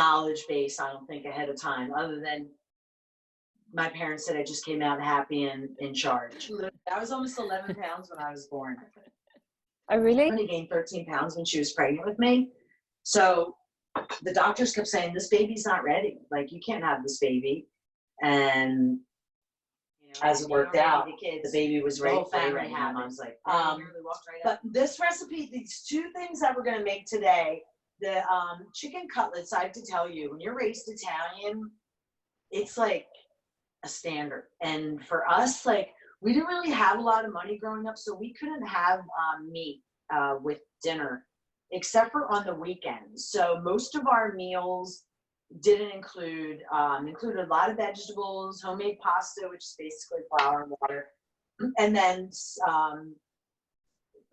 knowledge base, I don't think, ahead of time, other than my parents said I just came out happy and in charge. I was almost 11 pounds when I was born. Oh, really? I only gained 13 pounds when she was pregnant with me. So the doctors kept saying, this baby's not ready. Like, you can't have this baby. And as it worked out, the baby was ready. The whole family had. I was like, but this recipe, these two things that we're going to make today, the chicken cutlets, I have to tell you, when you're raised Italian, it's like a standard. And for us, like, we didn't really have a lot of money growing up, so we couldn't have meat with dinner, except for on the weekends. So most of our meals didn't included a lot of vegetables, homemade pasta, which is basically flour and water, and then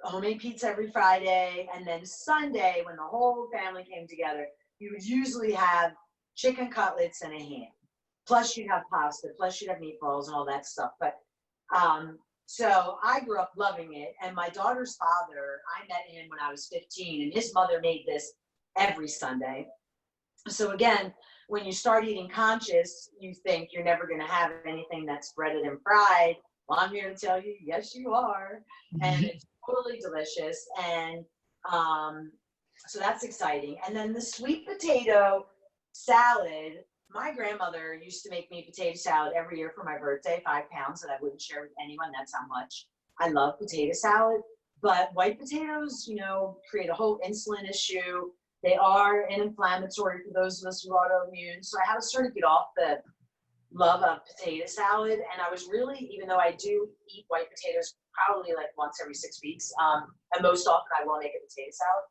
homemade pizza every Friday, and then Sunday, when the whole family came together, you would usually have chicken cutlets and a ham. Plus you'd have pasta, plus you'd have meatballs and all that stuff. But so I grew up loving it. And my daughter's father, I met him when I was 15, and his mother made this every Sunday. So again, when you start eating conscious, you think you're never going to have anything that's breaded and fried. Well, I'm here to tell you, yes, you are. And it's totally delicious. And so that's exciting. And then the sweet potato salad, my grandmother used to make me potato salad every year for my birthday, 5 pounds, that I wouldn't share with anyone. That's how much I love potato salad. But white potatoes, you know, create a whole insulin issue. They are an inflammatory for those of us who are autoimmune. So I had to sort of get off the love of potato salad. And I was really, even though I do eat white potatoes probably like once every 6 weeks, and most often I will make a potato salad.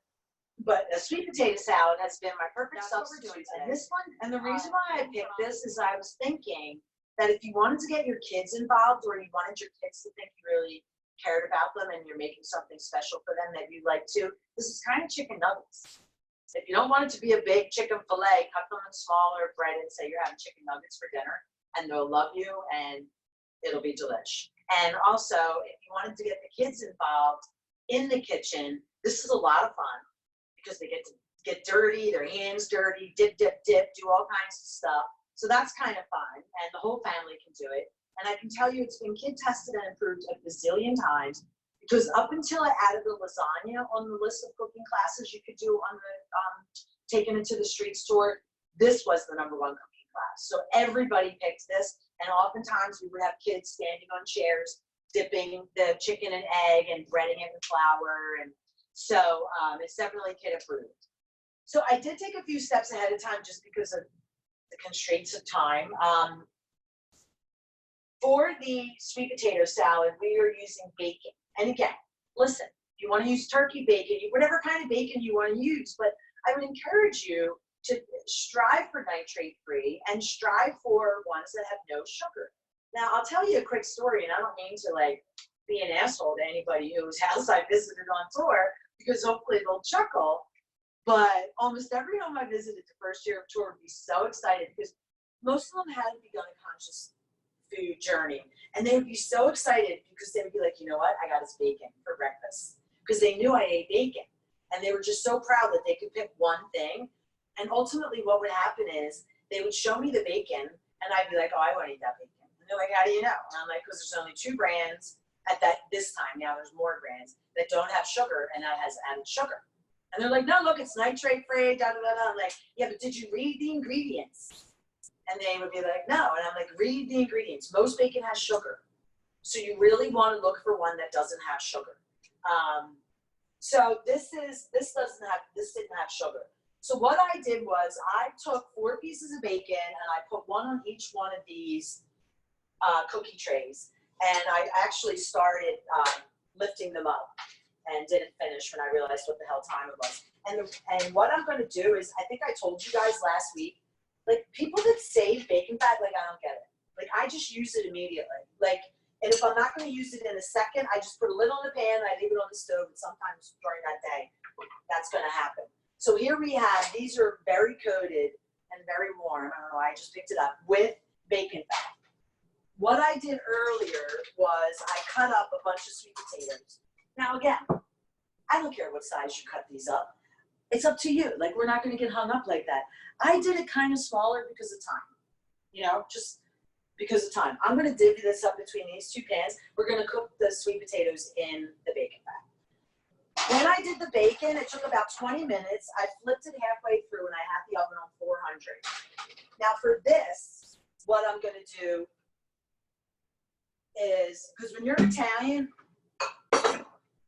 But a sweet potato salad has been my perfect substitute. And this one, and the reason why I picked this is I was thinking that if you wanted to get your kids involved, or you wanted your kids to think you really cared about them and you're making something special for them that you like too, this is kind of chicken nuggets. If you don't want it to be a big chicken fillet, cut them in smaller, bread, and say you're having chicken nuggets for dinner, and they'll love you and it'll be delish. And also, if you wanted to get the kids involved in the kitchen, this is a lot of fun, because they get to get dirty, their hands dirty, dip, do all kinds of stuff. So that's kind of fun, and the whole family can do it. And I can tell you it's been kid tested and improved a bazillion times, because up until I added the lasagna on the list of cooking classes you could do on the taking it to the street store, this was the #1 cooking class. So everybody picked this, and oftentimes we would have kids standing on chairs, dipping the chicken and egg and breading it in flour, and so it's definitely kid approved. So I did take a few steps ahead of time just because of the constraints of time. For the sweet potato salad, we are using bacon. And again, listen, you want to use turkey bacon, whatever kind of bacon you want to use, but I would encourage you to strive for nitrate-free and strive for ones that have no sugar. Now, I'll tell you a quick story, and I don't mean to like be an asshole to anybody whose house I visited on tour, because hopefully they'll chuckle. But almost every home I visited the first year of tour would be so excited, because most of them hadn't begun a conscious food journey. And they would be so excited because they would be like, you know what, I got us bacon for breakfast. Because they knew I ate bacon. And they were just so proud that they could pick one thing. And ultimately what would happen is they would show me the bacon, and I'd be like, oh, I want to eat that bacon. And they're like, how do you know? And I'm like, because there's only 2 brands at this time. Now there's more brands that don't have sugar, and that has added sugar. And they're like, no, look, it's nitrate free, da da da da. I'm like, yeah, but did you read the ingredients? And they would be like, no. And I'm like, read the ingredients. Most bacon has sugar. So you really want to look for one that doesn't have sugar. So this didn't have sugar. So what I did was I took 4 pieces of bacon and I put 1 on each one of these cookie trays. And I actually started lifting them up and didn't finish when I realized what the hell time it was. And what I'm going to do is, I think I told you guys last week, like, people that save bacon fat, like, I don't get it. Like, I just use it immediately. Like, and if I'm not going to use it in a second, I just put a lid on the pan, I leave it on the stove, and sometimes during that day, that's going to happen. So here we have, these are very coated and very warm. I don't know, I just picked it up with bacon fat. What I did earlier was I cut up a bunch of sweet potatoes. Now again, I don't care what size you cut these up. It's up to you. Like, we're not going to get hung up like that. I did it kind of smaller because of time, you know, just because of time. I'm going to divvy this up between these two pans. We're going to cook the sweet potatoes in the bacon fat. When I did the bacon, it took about 20 minutes. I flipped it halfway through and I had the oven on 400. Now for this, what I'm going to do is, because when you're Italian,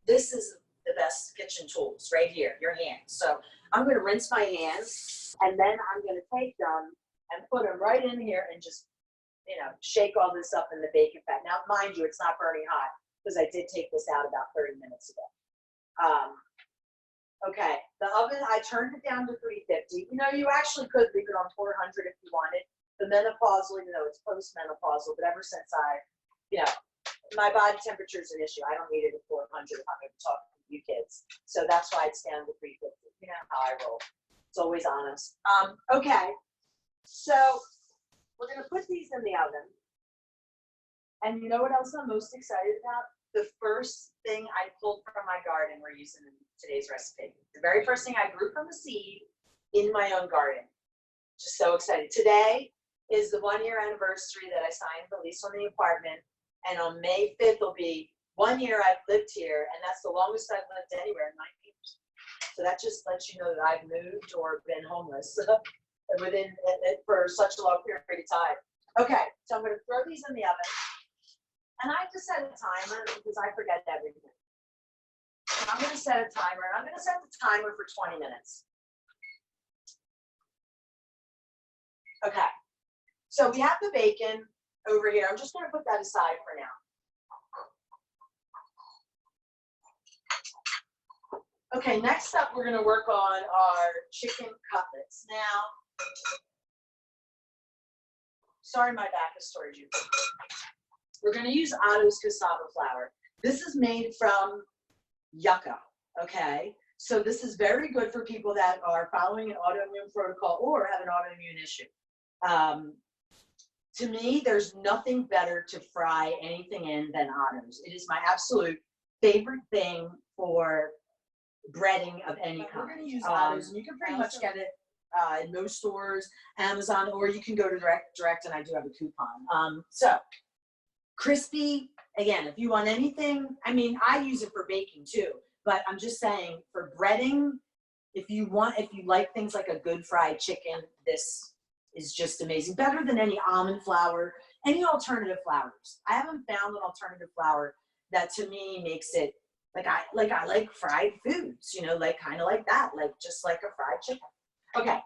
this is the best kitchen tools right here, your hands. So I'm going to rinse my hands and then I'm going to take them and put them right in here and just, you know, shake all this up in the bacon fat. Now, mind you, it's not burning hot because I did take this out about 30 minutes ago. Okay, the oven, I turned it down to 350. You know, you actually could leave it on 400 if you wanted. The menopausal, you know, it's post-menopausal, but ever since you know, my body temperature is an issue. I don't need it at 400 if I'm going to talk to you kids. So that's why it's down to 350. You know how I roll. It's always honest. Okay, so we're going to put these in the oven. And you know what else I'm most excited about? The first thing I pulled from my garden we're using in today's recipe. The very first thing I grew from a seed in my own garden. Just so excited. Today is the 1-year anniversary that I signed the lease on the apartment. And on May 5th will be 1 year I've lived here. And that's the longest I've lived anywhere in 9 years. So that just lets you know that I've moved or been homeless for such a long period of time. Okay, so I'm going to throw these in the oven. And I just set a timer because I forget everything. And I'm going to set a timer, and I'm going to set the timer for 20 minutes. Okay, so we have the bacon over here. I'm just going to put that aside for now. Okay, next up, we're going to work on our chicken cutlets. Now, sorry, my back is towards you. We're going to use Otto's cassava flour. This is made from yucca, okay? So this is very good for people that are following an autoimmune protocol or have an autoimmune issue. To me, there's nothing better to fry anything in than Otto's. It is my absolute favorite thing for breading of any kind. We're going to use Otto's, and you can pretty much get it in most stores, Amazon, or you can go to direct, and I do have a coupon. So crispy, again, if you want anything, I mean, I use it for baking too, but I'm just saying for breading, if you like things like a good fried chicken, this is just amazing. Better than any almond flour, any alternative flours. I haven't found an alternative flour that to me makes it like I like fried foods, you know, like kind of like that, like just like a fried chicken. Okay,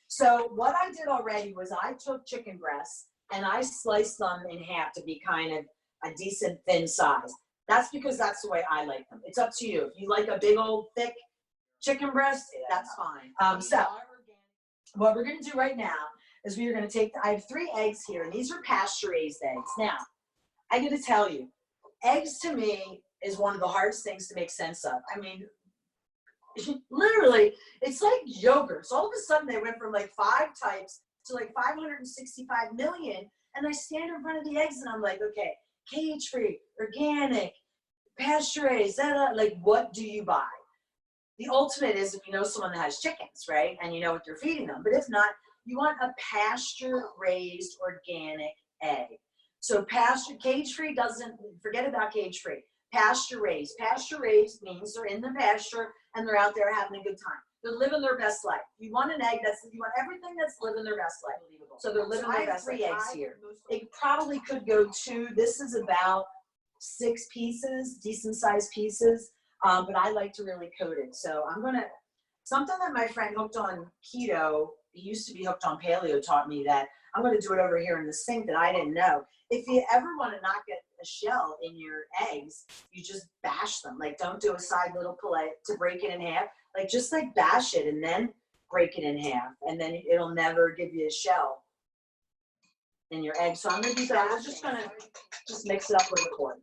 so what I did already was I took chicken breasts and I sliced them in half to be kind of a decent thin size. That's because that's the way I like them. It's up to you. If you like a big old thick chicken breast, that's fine. So what we're going to do right now is we are going to take, I have 3 eggs here, and these are pasture-raised eggs. Now, I got to tell you, eggs to me is one of the hardest things to make sense of. I mean, literally, it's like yogurt. So all of a sudden, they went from like 5 types to like 565 million, and I stand in front of the eggs, and I'm like, okay, cage-free, organic, pasture-raised, like, what do you buy? The ultimate is if you know someone that has chickens, right, and you know what they're feeding them. But if not, you want a pasture-raised organic egg. So cage-free doesn't, forget about cage-free. Pasture-raised. Pasture-raised means they're in the pasture and they're out there having a good time. They're living their best life. You want an egg you want everything that's living their best life. So they're living their best life. 3 eggs here. It probably could go 2. This is about 6 pieces, decent sized pieces. But I like to really coat it. So I'm going to, something that my friend hooked on keto, he used to be hooked on paleo, taught me that I'm going to do it over here in the sink that I didn't know. If you ever want to not get a shell in your eggs, you just bash them. Like, don't do a side little fillet to break it in half. Like, just like bash it and then break it in half. And then it'll never give you a shell in your egg. So I'm going to do that. We're just going to just mix it up with the corn.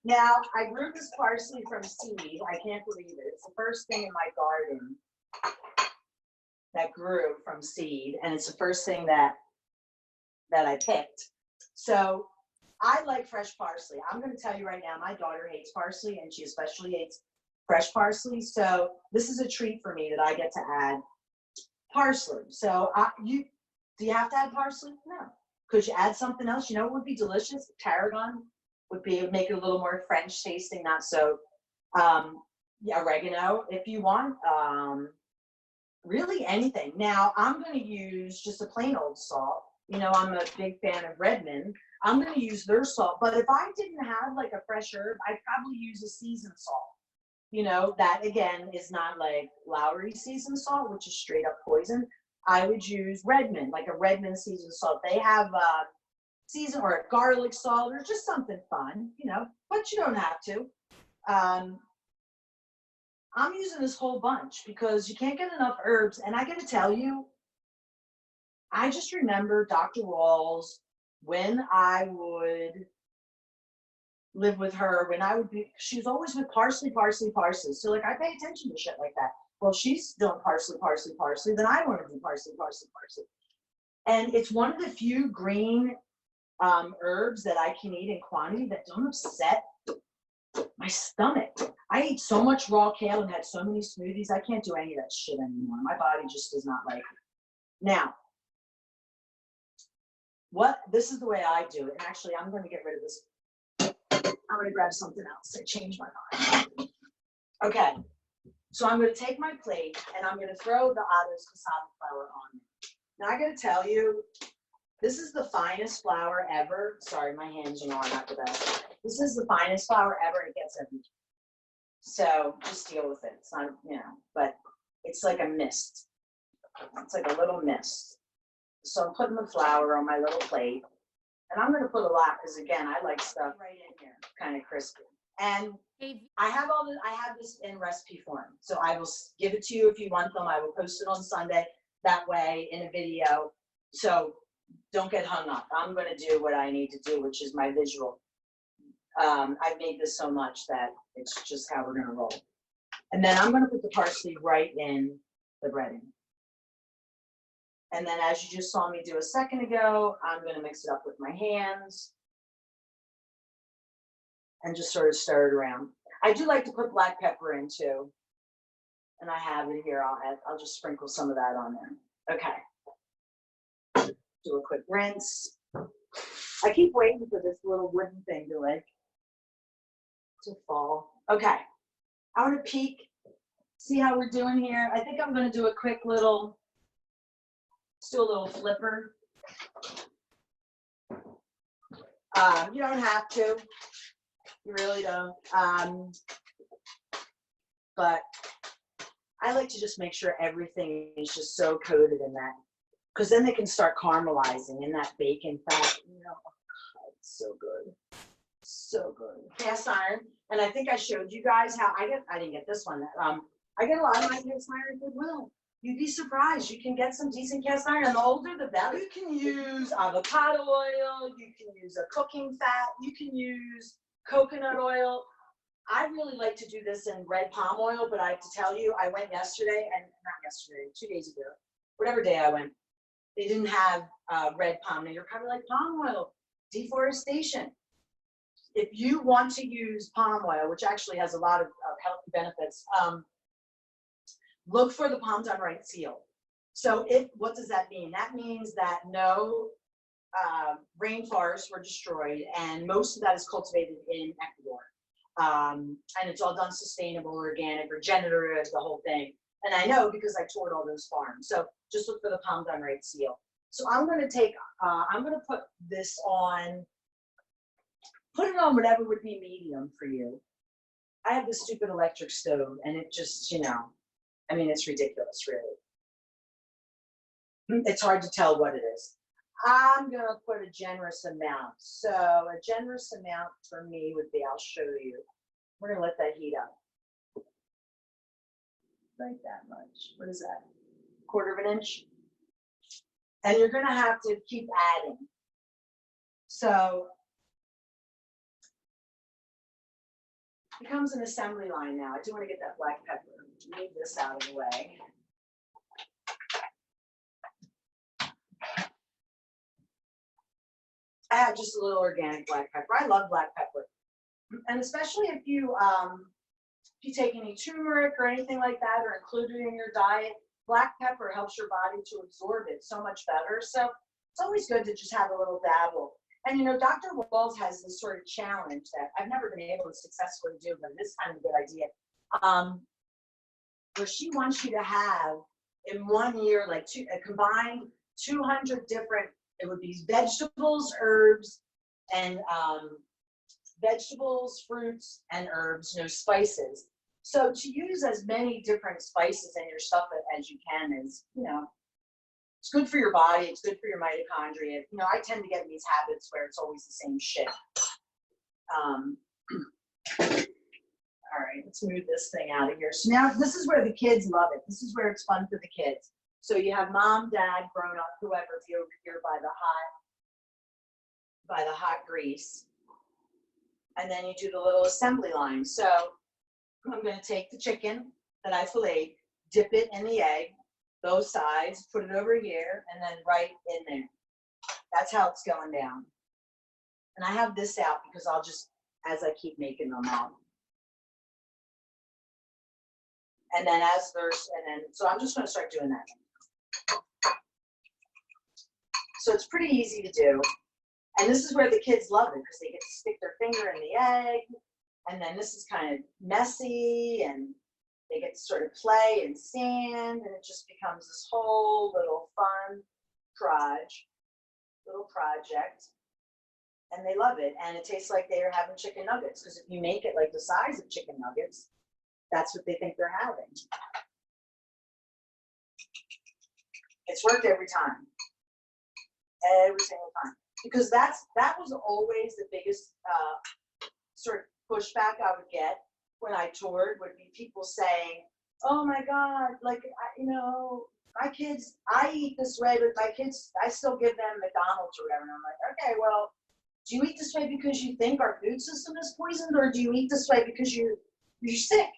Now, I grew this parsley from seed. I can't believe it. It's the first thing in my garden that grew from seed, and it's the first thing that I picked. So I like fresh parsley. I'm going to tell you right now, my daughter hates parsley, and she especially hates fresh parsley. So this is a treat for me that I get to add parsley. So do you have to add parsley? No. Could you add something else? You know, it would be delicious. Tarragon would make it a little more French tasting, not so, yeah, oregano if you want. Really anything. Now I'm going to use just a plain old salt. You know, I'm a big fan of Redmond. I'm going to use their salt. But if I didn't have like a fresh herb, I'd probably use a seasoned salt. You know, that again is not like Lowry seasoned salt, which is straight up poison. I would use Redmond, like a Redmond seasoned salt. They have season or a garlic salt or just something fun, you know, but you don't have to. I'm using this whole bunch because you can't get enough herbs. And I got to tell you, I just remember Dr. Rawls when I would live with her, when I would be, she was always with parsley, parsley, parsley. So like I pay attention to shit like that. Well, she's doing parsley, parsley, parsley, then I want to do parsley, parsley, parsley. And it's one of the few green herbs that I can eat in quantity that don't upset my stomach. I ate so much raw kale and had so many smoothies. I can't do any of that shit anymore. My body just does not like it. Now, this is the way I do it. And actually, I'm going to get rid of this. I'm going to grab something else. I changed my mind. Okay. So I'm going to take my plate and I'm going to throw the Otto's cassava flour on it. Now I got to tell you, this is the finest flour ever. Sorry, my hands, you know, are not the best. This is the finest flour ever. It gets everything. So just deal with it. It's not, you know, but it's like a mist. It's like a little mist. So I'm putting the flour on my little plate. And I'm going to put a lot because, again, I like stuff right in here, kind of crispy. And I have this in recipe form. So I will give it to you if you want them. I will post it on Sunday that way in a video. So don't get hung up. I'm going to do what I need to do, which is my visual. I've made this so much that it's just how we're going to roll. And then I'm going to put the parsley right in the breading. And then as you just saw me do a second ago, I'm going to mix it up with my hands and just sort of stir it around. I do like to put black pepper in too. And I have it here. I'll just sprinkle some of that on there. Okay. Do a quick rinse. I keep waiting for this little wooden thing to fall. Okay. I want to peek, see how we're doing here. I think I'm going to do a quick little, let's do a little flipper. You don't have to. You really don't. But I like to just make sure everything is just so coated in that, because then they can start caramelizing in that bacon fat. You know, oh God, it's so good. So good. Cast iron. And I think I showed you guys how I didn't get this one. I get a lot of my cast iron at Goodwill. You'd be surprised. You can get some decent cast iron, and the older the better. You can use avocado oil. You can use a cooking fat. You can use coconut oil. I really like to do this in red palm oil, but I have to tell you, I went yesterday, and not yesterday, 2 days ago, whatever day I went, they didn't have red palm. Now you're kind of like palm oil, deforestation. If you want to use palm oil, which actually has a lot of healthy benefits, look for the palm done right seal. So what does that mean? That means that no rainforests were destroyed, and most of that is cultivated in Ecuador. And it's all done sustainable, organic, regenerative, the whole thing. And I know because I toured all those farms. So just look for the palm done right seal. So I'm going to put this on, put it on whatever would be medium for you. I have this stupid electric stove, and it just, you know, I mean, it's ridiculous, really. It's hard to tell what it is. I'm going to put a generous amount. So a generous amount for me would be, I'll show you. We're going to let that heat up. Like that much. What is that? 1/4 of an inch. And you're going to have to keep adding. So it becomes an assembly line now. I do want to get that black pepper. Move this out of the way. I have just a little organic black pepper. I love black pepper. And especially if you if you take any turmeric or anything like that or include it in your diet, black pepper helps your body to absorb it so much better. So it's always good to just have a little dabble. And you know, Dr. Walls has this sort of challenge that I've never been able to successfully do, but it is kind of a good idea. Where she wants you to have in 1 year, like a combined 200 different, it would be vegetables, herbs, and vegetables, fruits, and herbs, you know, spices. So to use as many different spices in your stuff as you can is, you know, it's good for your body. It's good for your mitochondria. You know, I tend to get in these habits where it's always the same shit. All right, let's move this thing out of here. So now this is where the kids love it. This is where it's fun for the kids. So you have mom, dad, grown up, whoever, be over here by the hot grease. And then you do the little assembly line. So I'm going to take the chicken that I filleted, dip it in the egg, both sides, put it over here, and then right in there. That's how it's going down. And I have this out because I'll just, as I keep making them out. And then so I'm just going to start doing that. So it's pretty easy to do. And this is where the kids love it because they get to stick their finger in the egg. And then this is kind of messy and they get to sort of play and sand, and it just becomes this whole little fun little project. And they love it. And it tastes like they are having chicken nuggets because if you make it like the size of chicken nuggets, that's what they think they're having. It's worked every time. Every single time. Because that was always the biggest sort of pushback I would get when I toured, would be people saying, oh my God, like, you know, my kids, I eat this way, but my kids, I still give them McDonald's or whatever. And I'm like, okay, well, do you eat this way because you think our food system is poisoned, or do you eat this way because you're sick?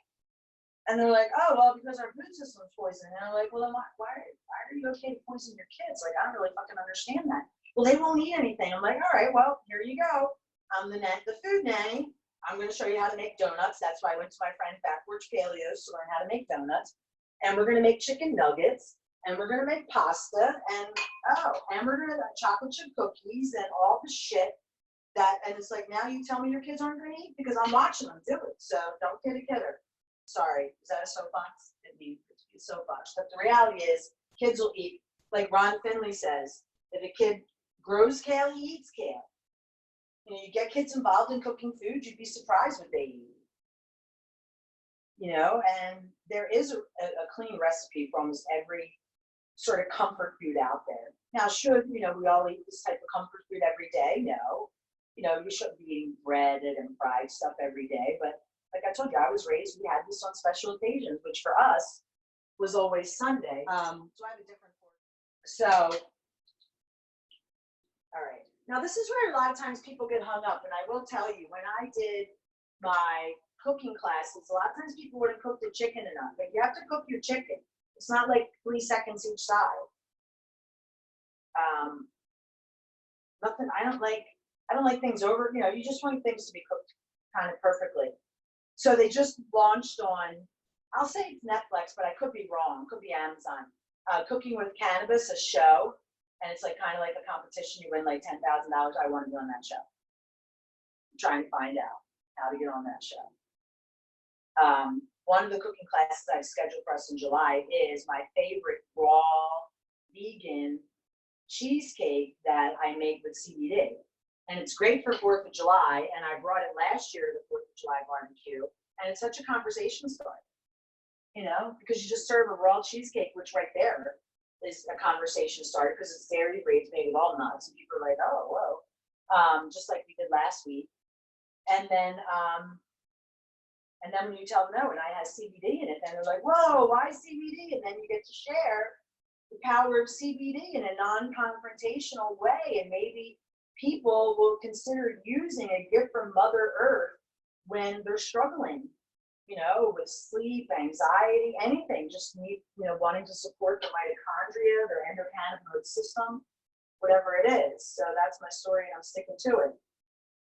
And they're like, oh, well, because our food system is poisoned. And I'm like, well, then why are you okay to poison your kids? Like, I don't really fucking understand that. Well, they won't eat anything. I'm like, all right, well, here you go. I'm the food nanny. I'm going to show you how to make donuts. That's why I went to my friend Backwards Paleos to learn how to make donuts. And we're going to make chicken nuggets. And we're going to make pasta. And we're going to make chocolate chip cookies and all the shit. And it's like, now you tell me your kids aren't going to eat? Because I'm watching them do it. So don't get a kidder. Sorry, is that a soapbox? It'd be a soapbox. But the reality is, kids will eat. Like Ron Finley says, if a kid grows kale, he eats kale. You know, you get kids involved in cooking food, you'd be surprised what they eat. You know, and there is a clean recipe for almost every sort of comfort food out there. Now, should, you know, we all eat this type of comfort food every day? No. You know, you shouldn't be eating breaded and fried stuff every day. But like I told you, I was raised, we had this on special occasions, which for us was always Sunday. So I have a different portion. So, all right. Now, this is where a lot of times people get hung up. And I will tell you, when I did my cooking classes, a lot of times people wouldn't cook the chicken enough. But you have to cook your chicken. It's not like 3 seconds each side. I don't like things over, you know, you just want things to be cooked kind of perfectly. So they just launched on, I'll say it's Netflix, but I could be wrong. Could be Amazon. Cooking with Cannabis, a show. And it's like kind of like a competition. You win like $10,000. I want to be on that show. I'm trying to find out how to get on that show. One of the cooking classes I've scheduled for us in July is my favorite raw vegan cheesecake that I make with CBD. And it's great for 4th of July. And I brought it last year to the 4th of July barbecue. And it's such a conversation starter, you know, because you just serve a raw cheesecake, which right there is a conversation starter because it's dairy free, it's made with all nuts. And people are like, oh, whoa. Just like we did last week. And then when you tell them no, and I have CBD in it, then they're like, whoa, why CBD? And then you get to share the power of CBD in a non-confrontational way. And maybe people will consider using a gift from Mother Earth when they're struggling, you know, with sleep, anxiety, anything, just need, you know, wanting to support their mitochondria, their endocannabinoid system, whatever it is. So that's my story and I'm sticking to it.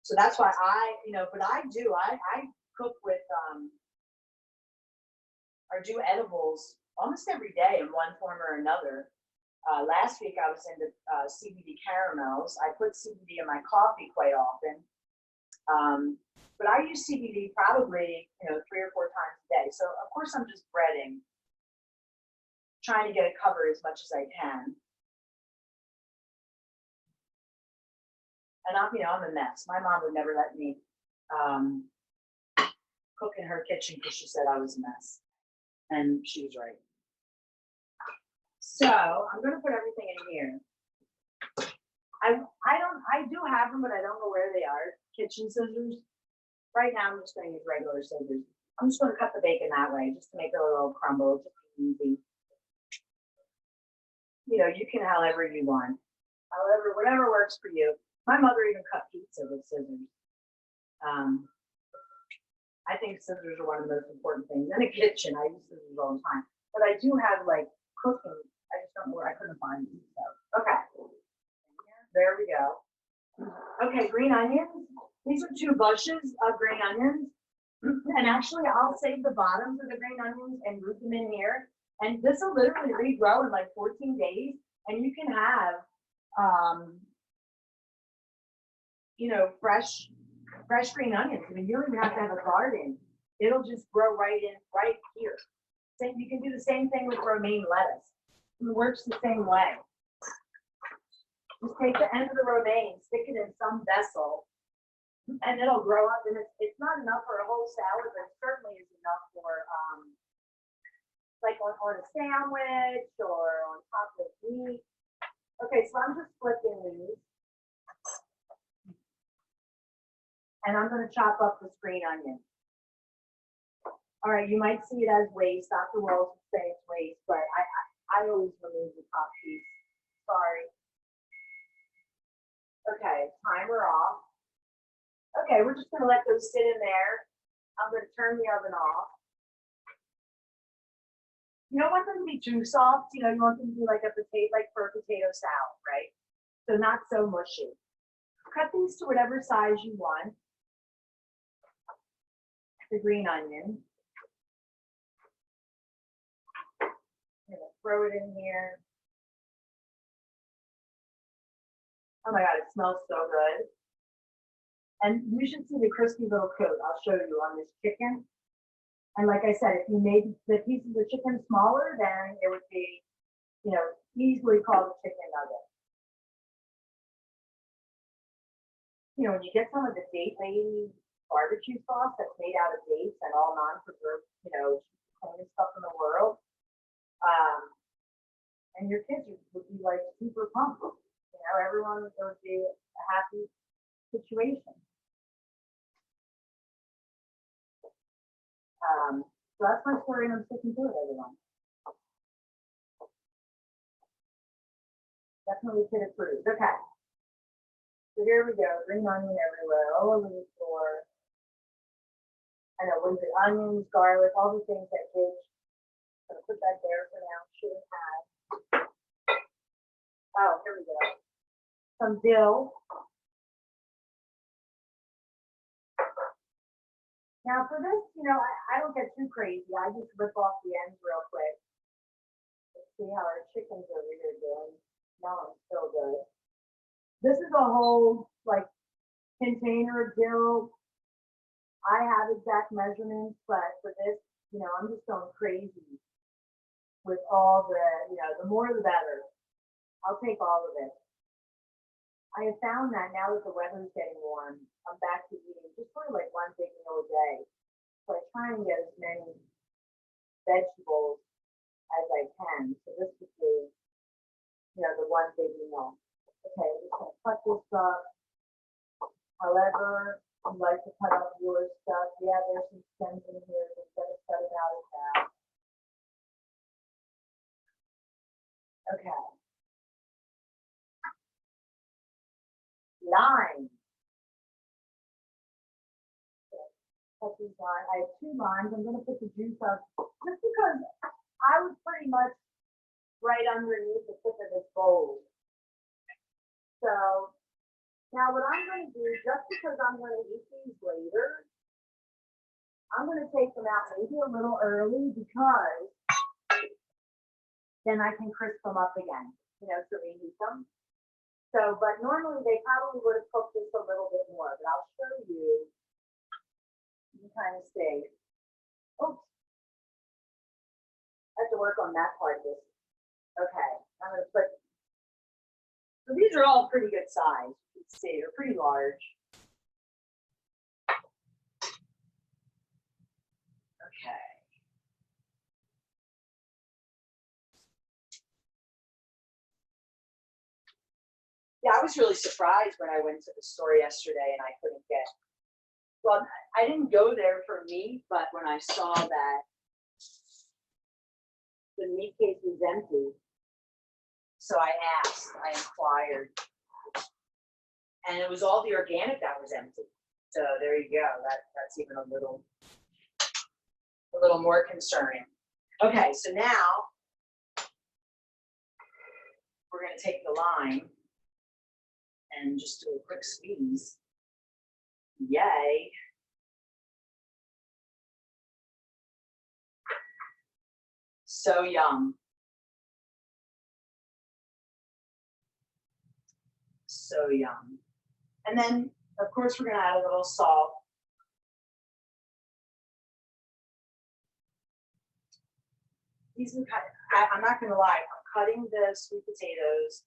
So that's why I cook with or do edibles almost every day in one form or another. Last week I was into CBD caramels. I put CBD in my coffee quite often. But I use CBD probably, 3 or 4 times a day. So of course I'm just breading, trying to get it covered as much as I can. And I'm a mess. My mom would never let me cook in her kitchen because she said I was a mess. And she was right. So I'm gonna put everything in here. I do have them, but I don't know where they are. Kitchen scissors. Right now I'm just gonna use regular scissors. I'm just gonna cut the bacon that way, just to make it a little crumble, just easy. You can however you want. Whatever works for you. My mother even cut pizza with scissors. I think scissors are one of the most important things. In a kitchen, I use scissors all the time. But I do have like cooking. I just don't know where I couldn't find them. So okay. There we go. Okay, green onions. These are 2 bushes of green onions. And actually I'll save the bottoms of the green onions and root them in here. And this will literally regrow in like 14 days. And you can have fresh green onions. I mean, you don't even have to have a garden. It'll just grow right here. You can do the same thing with romaine lettuce. It works the same way. Just take the end of the romaine, stick it in some vessel, and it'll grow up. And it's not enough for a whole salad, but it certainly is enough for like on a sandwich or on top of meat. Okay, so I'm just flipping these. And I'm going to chop up this green onion. All right, you might see it as waste. Dr. Wells would say it's waste, but I always remove the top piece. Sorry. Okay, timer off. Okay, we're just going to let those sit in there. I'm going to turn the oven off. You don't want them to be too soft. You want them to be like for a potato salad, right? So not so mushy. Cut these to whatever size you want. The green onion. I'm gonna throw it in here. Oh my God, it smells so good. And you should see the crispy little coat I'll show you on this chicken. And like I said, if you made the pieces of chicken smaller, then it would be, easily called a chicken nugget. When you get some of the date lady barbecue sauce that's made out of dates and all non-preserved, cleanest stuff in the world. And your kids would be like super pumped. Everyone would be a happy situation. So that's my story, and I'm sticking to it, everyone. Definitely kid approved. Okay. So here we go. Green onion everywhere, all over the floor. I know, what is it? Onions, garlic, all the things that kids. I'm gonna put that there for now. Should have had. Oh, here we go. Some dill. Now for this, I don't get too crazy. I just rip off the ends real quick. Let's see how our chicken's over here doing. No, it's still good. This is a whole container of dill. I have exact measurements, but for this, I'm just going crazy with all the, the more the better. I'll take all of it. I have found that now that the weather's getting warm, I'm back to eating just sort of like one big meal a day. So I try and get as many vegetables as I can. So this would be, the one big meal. Okay, I'm just gonna cut this up. However, you like to cut up your stuff. Yeah, there's some stems in here. Just gotta cut it out of that. Okay. Lime. Cut these lime. I have 2 limes. I'm gonna put the juice up just because I was pretty much right underneath the tip of this bowl. So now what I'm going to do, just because I'm going to eat these later, I'm going to take them out maybe a little early because then I can crisp them up again, you know, to reheat them. So, but normally they probably would have cooked this a little bit more, but I'll show you. You can kind of see. Oops. I have to work on that part of this. Okay, I'm going to put, so these are all pretty good size. You can see they're pretty large. Okay. Yeah, I was really surprised when I went to the store yesterday and I couldn't get, well, I didn't go there for meat, but when I saw that the meat case was empty, so I asked, I inquired, and it was all the organic that was empty. So there you go. That's even a little more concerning. Okay, so now we're going to take the lime and just do a quick squeeze. Yay. So yum. So yum. And then, of course, we're going to add a little salt. These are I'm not going to lie, I'm cutting the sweet potatoes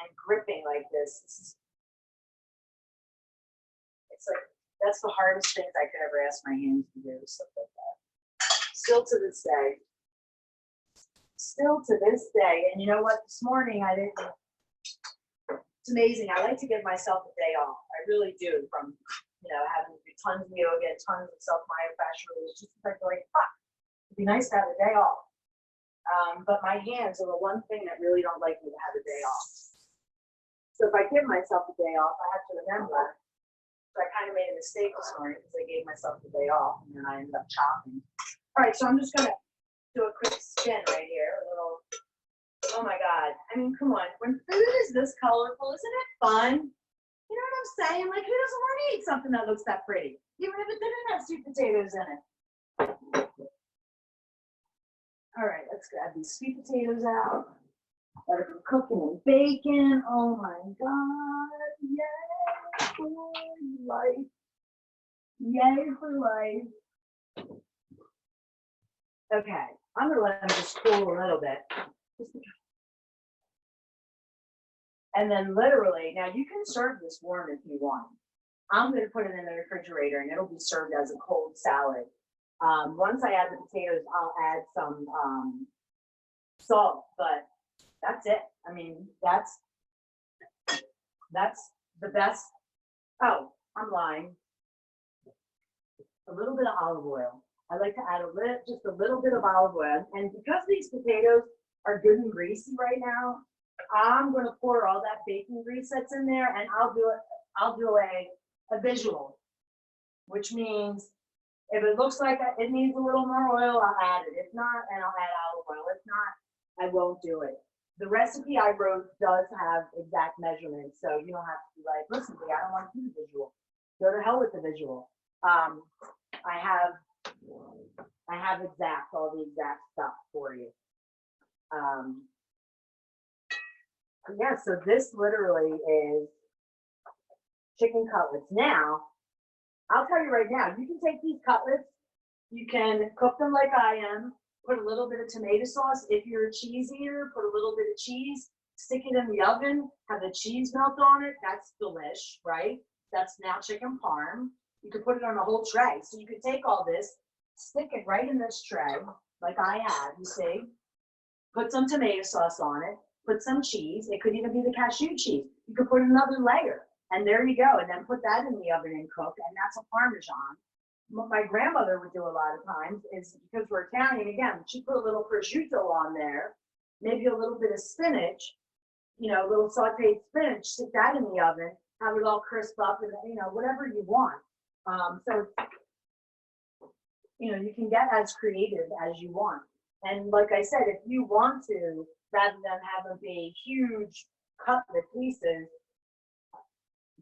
and gripping like this. It's like, that's the hardest things I could ever ask my hands to do, stuff like that. Still to this day. Still to this day. And you know what? This morning I didn't, it's amazing. I like to give myself a day off. I really do, from, you know, having to do tons of yoga, tons of self-myofascial release, just like, fuck, it'd be nice to have a day off. But my hands are the one thing that really don't like me to have a day off. So if I give myself a day off, I have to remember. So I kind of made a mistake this morning because I gave myself the day off and then I ended up chopping. All right, so I'm just gonna do a quick spin right here, a little, oh my God. I mean, come on, when food is this colorful, isn't it fun? You know what I'm saying? Like, who doesn't want to eat something that looks that pretty? Even if it didn't have sweet potatoes in it. All right, let's grab these sweet potatoes out. Let them cooking and bacon. Oh my God. Yay for life. Yay for life. Okay, I'm gonna let them just cool a little bit. And then literally, now you can serve this warm if you want. I'm gonna put it in the refrigerator and it'll be served as a cold salad. Once I add the potatoes, I'll add some salt, but that's it. I mean, that's the best. Oh, I'm lying. A little bit of olive oil. I like to add just a little bit of olive oil. And because these potatoes are good and greasy right now, I'm going to pour all that bacon grease that's in there, and I'll do a visual, which means if it looks like it needs a little more oil, I'll add it. If not, and I'll add olive oil. If not, I won't do it. The recipe I wrote does have exact measurements, so you don't have to be like, listen, I don't want to do the visual. Go to hell with the visual. I have all the exact stuff for you. Yeah, so this literally is chicken cutlets. Now, I'll tell you right now, you can take these cutlets, you can cook them like I am, put a little bit of tomato sauce. If you're a cheese eater, put a little bit of cheese, stick it in the oven, have the cheese melt on it. That's delish, right? That's now chicken parm. You could put it on a whole tray. So you could take all this, stick it right in this tray, like I have, you see. Put some tomato sauce on it, put some cheese. It could even be the cashew cheese. You could put another layer, and there you go. And then put that in the oven and cook, and that's a Parmesan. What my grandmother would do a lot of times is, because we're Italian, again, she put a little prosciutto on there, maybe a little bit of spinach, you know, a little sauteed spinach, stick that in the oven, have it all crisp up, and, you know, whatever you want. So, you know, you can get as creative as you want. And like I said, if you want to, rather than have them be huge cutlet pieces,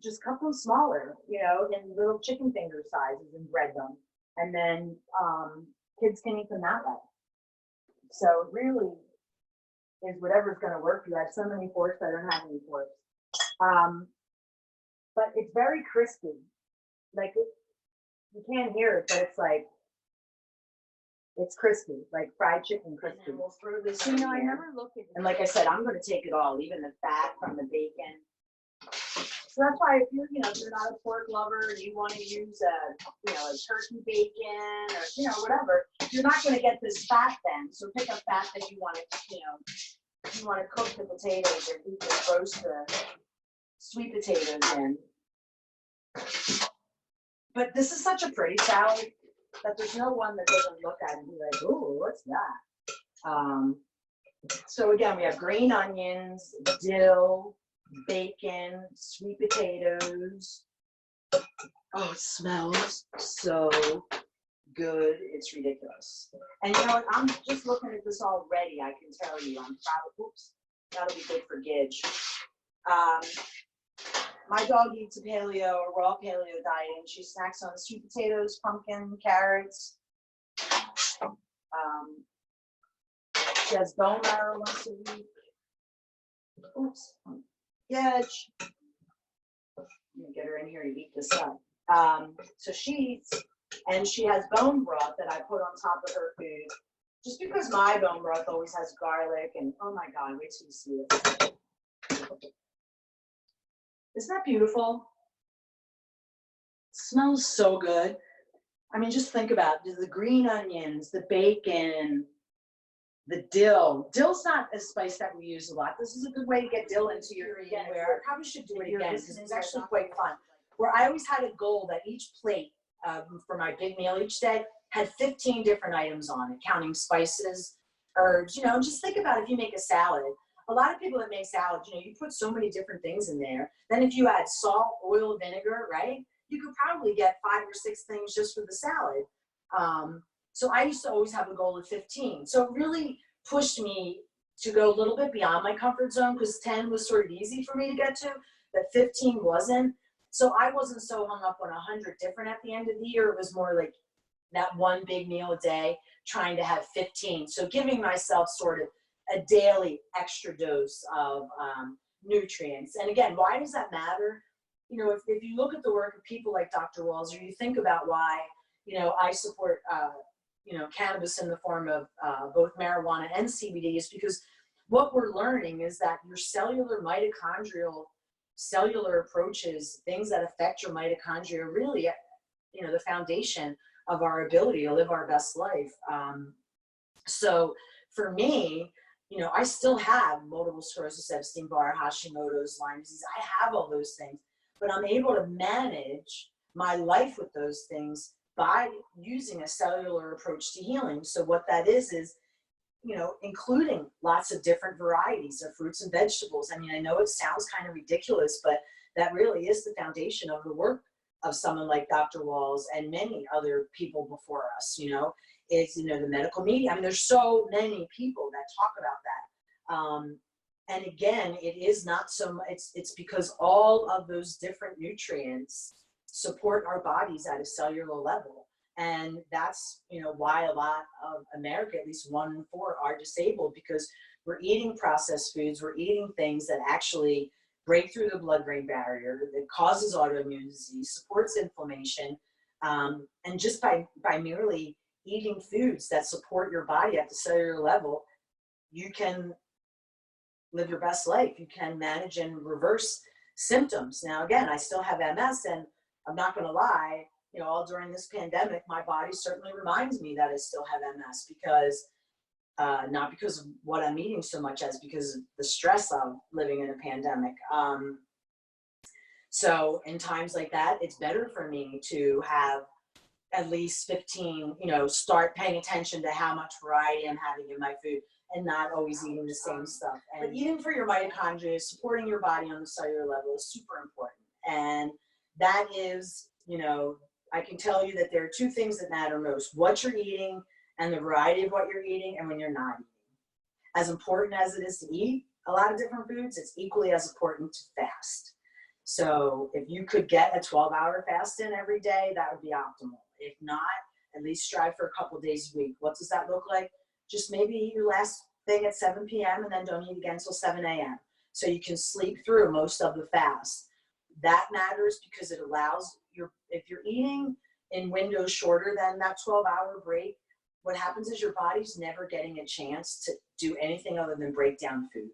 just cut them smaller, you know, in little chicken finger sizes and bread them. And then kids can eat them that way. So it really is whatever's going to work. You have so many forks, I don't have any forks. But it's very crispy. Like you can't hear it, but it's like, it's crispy, like fried chicken crispy. And we'll throw this in I here. never look at it. And like I said, I'm going to take it all, even the fat from the bacon. So that's why if you're not a pork lover and you want to use a turkey bacon or, whatever, you're not going to get this fat then. So pick a fat that you want to, you want to cook the potatoes or you can roast the sweet potatoes in. But this is such a pretty salad that there's no one that doesn't look at it and be like, ooh, what's that? So again, we have green onions, dill, bacon, sweet potatoes. Oh, it smells so good. It's ridiculous. And you know what? I'm just looking at this already. I can tell you, I'm probably, oops, that'll be good for Gidge. My dog eats a paleo or raw paleo diet, and she snacks on sweet potatoes, pumpkin, carrots. She has bone marrow once a week. Oops. Gidge. Let me get her in here to eat this up. So she eats, and she has bone broth that I put on top of her food. Just because my bone broth always has garlic and, oh my God, wait till you see this. Isn't that beautiful? It smells so good. I mean, just think about it. The green onions, the bacon, the dill. Dill's not a spice that we use a lot. This is a good way to get dill into your again. I probably should do it again because it's actually quite fun. Where I always had a goal that each plate for my big meal each day had 15 different items on it, counting spices, herbs. Just think about if you make a salad. A lot of people that make salads, you put so many different things in there. Then if you add salt, oil, vinegar, right? You could probably get 5 or 6 things just for the salad. So I used to always have a goal of 15. So it really pushed me to go a little bit beyond my comfort zone because 10 was sort of easy for me to get to, but 15 wasn't. So I wasn't so hung up on 100 different at the end of the year. It was more like that one big meal a day, trying to have 15. So giving myself sort of a daily extra dose of nutrients. And again, why does that matter? If you look at the work of people like Dr. Walls, or you think about why, I support, cannabis in the form of both marijuana and CBD, is because what we're learning is that your cellular mitochondrial cellular approaches, things that affect your mitochondria, are really, the foundation of our ability to live our best life. So for me, I still have multiple sclerosis, Epstein-Barr, Hashimoto's, Lyme disease. I have all those things, but I'm able to manage my life with those things by using a cellular approach to healing. So what that is, including lots of different varieties of fruits and vegetables. I mean, I know it sounds kind of ridiculous, but that really is the foundation of the work of someone like Dr. Walls and many other people before us, is, the medical media. I mean, there's so many people that talk about that. And again, it is not so much, it's because all of those different nutrients support our bodies at a cellular level. And that's, why a lot of America, at least 1 in 4, are disabled, because we're eating processed foods, we're eating things that actually break through the blood-brain barrier, that causes autoimmune disease, supports inflammation, and just by merely eating foods that support your body at the cellular level, you can live your best life. You can manage and reverse symptoms. Now, again, I still have MS, and I'm not going to lie, all during this pandemic, my body certainly reminds me that I still have MS, because not because of what I'm eating so much as because of the stress of living in a pandemic. So in times like that, it's better for me to have at least 15, start paying attention to how much variety I'm having in my food and not always eating the same stuff. But eating for your mitochondria, supporting your body on the cellular level is super important. And that is, I can tell you that there are 2 things that matter most: what you're eating and the variety of what you're eating, and when you're not eating. As important as it is to eat a lot of different foods, it's equally as important to fast. So if you could get a 12-hour fast in every day, that would be optimal. If not, At least strive for a couple days a week. What does that look like? Just maybe eat your last thing at 7 p.m. and then don't eat again until 7 a.m. So you can sleep through most of the fast. That matters because it allows if you're eating in windows shorter than that 12-hour break, what happens is your body's never getting a chance to do anything other than break down food.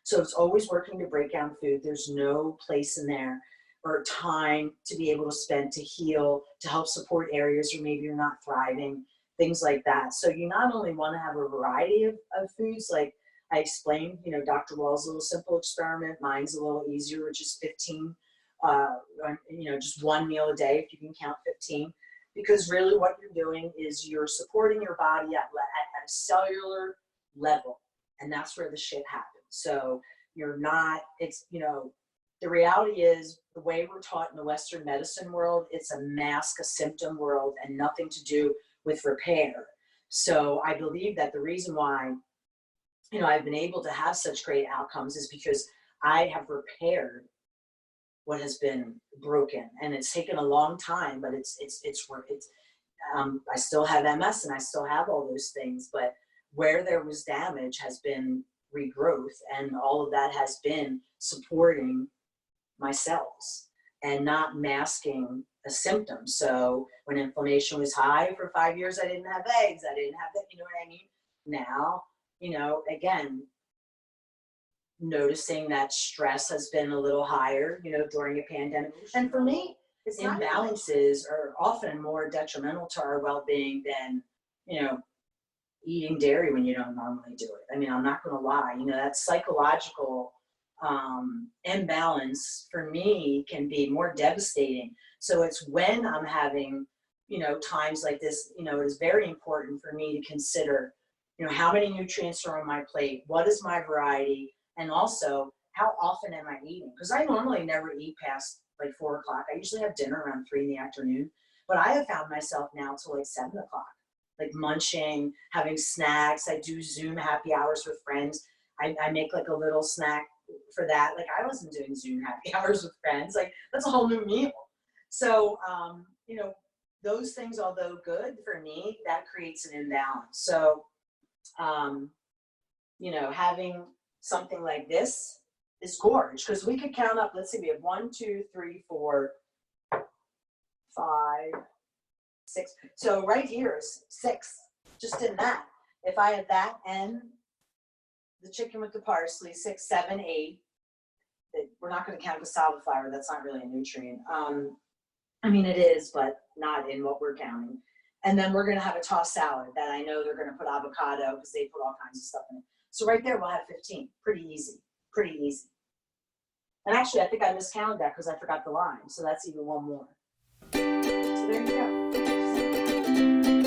So it's always working to break down food. There's no place in there or time to be able to spend to heal, to help support areas where maybe you're not thriving, things like that. So you not only want to have a variety of foods, like I explained, Dr. Wall's little simple experiment. Mine's a little easier, which is 15, just one meal a day, if you can count 15. Because really what you're doing is you're supporting your body at a cellular level. And that's where the shit happens. So you're not, the reality is the way we're taught in the Western medicine world, it's a mask, a symptom world, and nothing to do with repair. So I believe that the reason why, I've been able to have such great outcomes is because I have repaired what has been broken, and it's taken a long time, but it's I still have MS and I still have all those things, but where there was damage has been regrowth, and all of that has been supporting my cells and not masking a symptom. So when inflammation was high for 5 years, I didn't have eggs, I didn't have that, you know what I mean? Now, again, noticing that stress has been a little higher, during a pandemic. And for me, imbalances are often more detrimental to our well-being than, eating dairy when you don't normally do it. I mean, I'm not going to lie, that psychological imbalance for me can be more devastating. So it's when I'm having, times like this, it is very important for me to consider, how many nutrients are on my plate, what is my variety, and also how often am I eating? Because I normally never eat past like 4 o'clock. I usually have dinner around 3 in the afternoon, but I have found myself now till like 7 o'clock, like munching, having snacks. I do Zoom happy hours with friends. I make like a little snack for that. Like I wasn't doing Zoom happy hours with friends. Like that's a whole new meal. So, those things, although good for me, that creates an imbalance. So, having something like this is gorge, because we could count up, let's see, we have 1, 2, 3, 4, 5, 6. So right here is 6, just in that. If I had that and the chicken with the parsley, 6, 7, 8, we're not going to count cassava flour. That's not really a nutrient. It is, but not in what we're counting. And then we're going to have a tossed salad that I know they're going to put avocado because they put all kinds of stuff in it. So right there, we'll have 15. Pretty easy. And actually, I think I miscounted that because I forgot the lime. So that's even one more. So there you go.